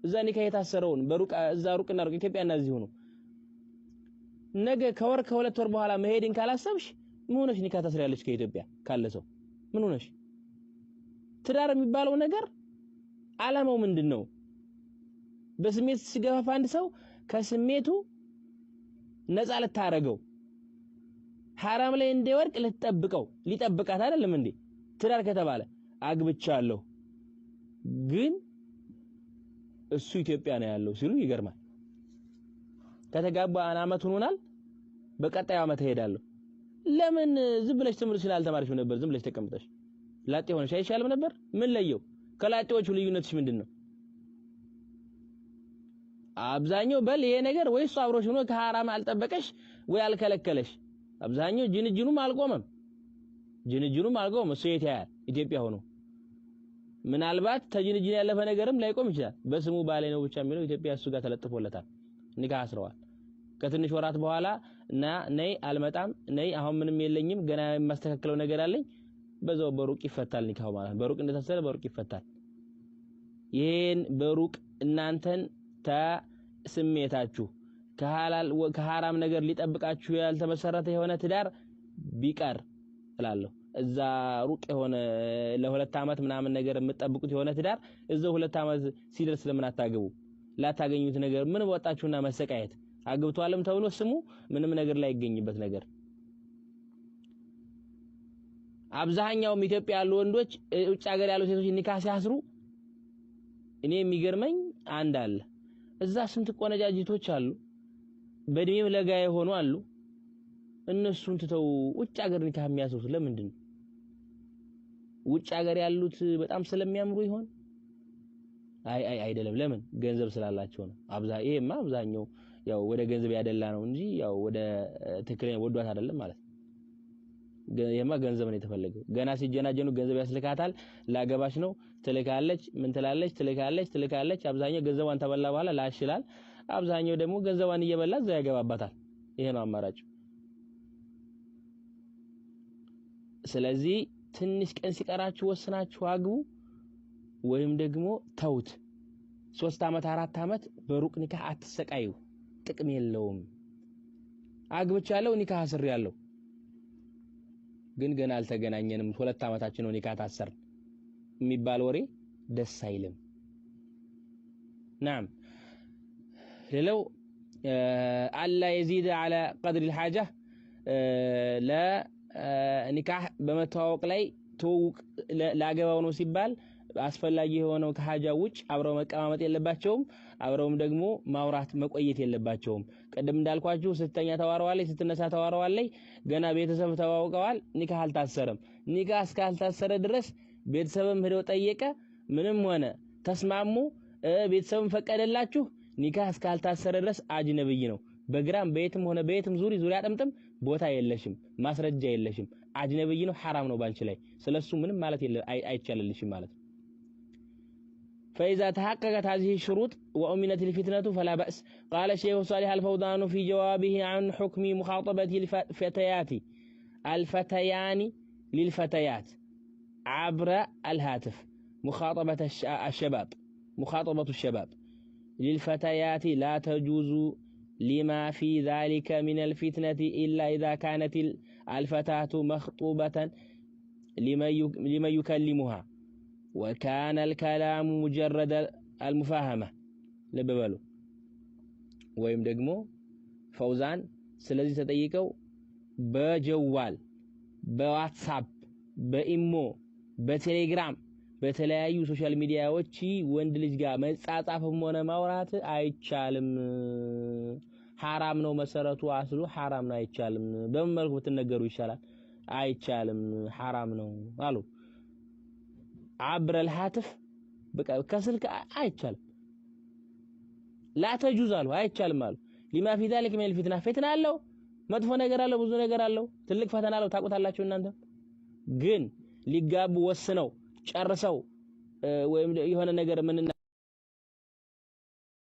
እዛ ኒካ የታሰረውን በሩቅ እዛ ሩቅና ሩቅ ኢትዮጵያና እዚህ ሆኖ ነገ ከወር ከሁለት ወር በኋላ መሄድን ካላሰብሽ ምን ሆነሽ ኒካ ታስሪያለሽ ከኢትዮጵያ ካለ ሰው ምን ሆነሽ ትዳር የሚባለው ነገር ዓላማው ምንድነው በስሜት ሲገፋፋ አንድ ሰው ከስሜቱ ነፃ ልታረገው حرام ላይ እንደወርቅ ልትጠብቀው ሊጠብቃት አይደለም እንዴ ትዳር ከተባለ አግብቻለሁ ግን እሱ ኢትዮጵያ ነው ያለው ሲሉ ይገርማል ከተጋባ አመት ሆኖናል በቀጣዩ አመት ሄዳለሁ ለምን ዝም ብለሽ ትምህርት ስላልተማርሽ ነበር ዝም ብለሽ ተቀምጠሽ ላጤ ሆነሽ አይሻልም ነበር ምን ለየው ከላጤዎቹ ልዩነትሽ ምንድነው አብዛኛው በል ይሄ ነገር ወይስ አብሮሽ ሆኖ ከሐራም አልጠበቀሽ ወይ አልከለከለሽ አብዛኛው ጅንጅኑም አልቆመም እሱ የታያል ኢትዮጵያ ሆኖ ምናልባት ተጅንጅን ያለፈ ነገርም ላይቆም ይችላል በስሙ ባለ ነው ብቻ የሚለው ኢትዮጵያ እሱ ጋር ተለጥፎለታል ኒካ አስረዋል ከትንሽ ወራት በኋላ እና ነይ አልመጣም ነይ አሁን ምንም የለኝም ገና የማስተካከለው ነገር አለኝ በዛው በሩቅ ይፈታል ኒካው ማለት በሩቅ እንደተሰለ በሩቅ ይፈታል ይሄን በሩቅ እናንተን ተስሜታችሁ ከሐላል ከሐራም ነገር ሊጠብቃችሁ ያልተመሰረተ የሆነ ትዳር ቢቀር እላለሁ እዛ ሩቅ የሆነ ለሁለት አመት ምናምን ነገር የምትጠብቁት የሆነ ትዳር እዛው ሁለት አመት ሲደርስ ለምን አታገቡ ላታገኙት ነገር ምን ወጣችሁና መሰቃየት አግብቷልም ተብሎ ስሙ ምንም ነገር ላይ ይገኝበት ነገር አብዛኛውም ኢትዮጵያ ያሉ ወንዶች ውጭ ሀገር ያሉ ሴቶች ኒካ ሲያስሩ እኔ የሚገርመኝ አንድ አለ እዛ ስንት ቆነጃጅቶች አሉ በእድሜም ለጋ የሆኑ አሉ እነሱን ትተው ውጭ ሀገር ኒካ የሚያስሩት ለምንድን ነው ውጭ ሀገር ያሉት በጣም ስለሚያምሩ ይሆን አይ አይደለም ለምን ገንዘብ ስላላቸው ነው ይሄማ አብዛኛው ያው ወደ ገንዘብ ያደላ ነው እንጂ ያው ወደ ትክክለኛ ወዷት አይደለም ማለት የማ ገንዘብ ነው የተፈለገው ገና ሲጀናጀኑ ገንዘብ ያስልካታል ላገባሽ ነው ትልካለች ምን ትልካለች አብዛኛው ገንዘቧን ተበላ በኋላ ላሽላል አብዛኛው ደግሞ ገንዘቧን እየበላ እዛ ያገባባታል ይሄ ነው አማራጭ ስለዚህ ትንሽ ቀን ሲቀራችሁ ወስናችሁ አግቡ ወይም ደግሞ ተውት 3 አመት 4 አመት በሩቅ ኒካ አትሰቃዩ ጥቅም የለውም አግብቻለሁ ኒካ አስሬያለሁ ግን ገና አልተገናኘንም 2 አመታችን ነው ኒካ ታሰር የሚባል ወሬ ደስ አይልም نعم لو الا يزيد على قدر الحاجه لا ኒካህ በመተዋወቅ ላይ ተውቅ ላገባው ነው ሲባል አስፈላጊ የሆነው ከሐጃ ውጭ አብረው መቀማመጥ የለባቸውም አብረውም ደግሞ ማውራት መቆየት የለባቸውም ቀደም እንዳልኳችሁ ስተኛ ተዋረዋለች ስትነሳ ተዋረዋለች ገና ቤተሰብ ተዋውቀዋል ኒካህ አልታሰረም ኒካህ እስካልታሰረ ድረስ ቤተሰብም ሄደው ጠየቀ ምንም ሆነ ተስማሙ ቤተሰብም ፈቀደላችሁ ኒካህ እስካልታሰረ ድረስ አጅነብይ ነው በግራም በየትም ሆነ በየትም ዙሪያ ጠምጥም ቦታ የለሽም ማስረጃ የለሽም አጅነብይ ነው حرام ነው ባንቺ ላይ ስለሱ ምንም ማለት አይቻልልሽም ማለት فإذا تحققت هذه الشروط وأمنت الفتنة فلا بأس قال الشيخ صالح الفوزان في جوابه عن حكم مخاطبة الفتيان للفتيات عبر الهاتف مخاطبة الشباب للفتيات لا تجوز لما في ذلك من الفتنة إلا إذا كانت الفتاة مخطوبة لمن يكلمها وكان الكلام مجرد المفاهمة لببالو ወይም ደግሞ ፈውዛን ስለዚህ ተጠይቀው በጀዋል በዋትስአፕ በኢሞ በቴሌግራም በተለያዩ ሶሻል ሚዲያዎች ወንድ ልጅ ጋር መጻጻፍም ሆነ ማውራት አይቻልም حرام ነው መሰረቱ አስሉ حرام ነው አይቻልም በምን መልኩ ብትነገሩ ይሻላል አይቻልም حرام ነው አሉ عبر الهاتف በቃ ከስልክ አይቻልም لا تجوز አሉ አይቻልም አሉ لما في ذلك من الفتنة فتنة አለው መጥፎ ነገር አለው ብዙ ነገር አለው ትልቅ ፈተና አለው ታቆታላችሁ እናንተ ግን ሊጋቡ ወስነው ጨርሰው ወይም የሆነ ነገር ምን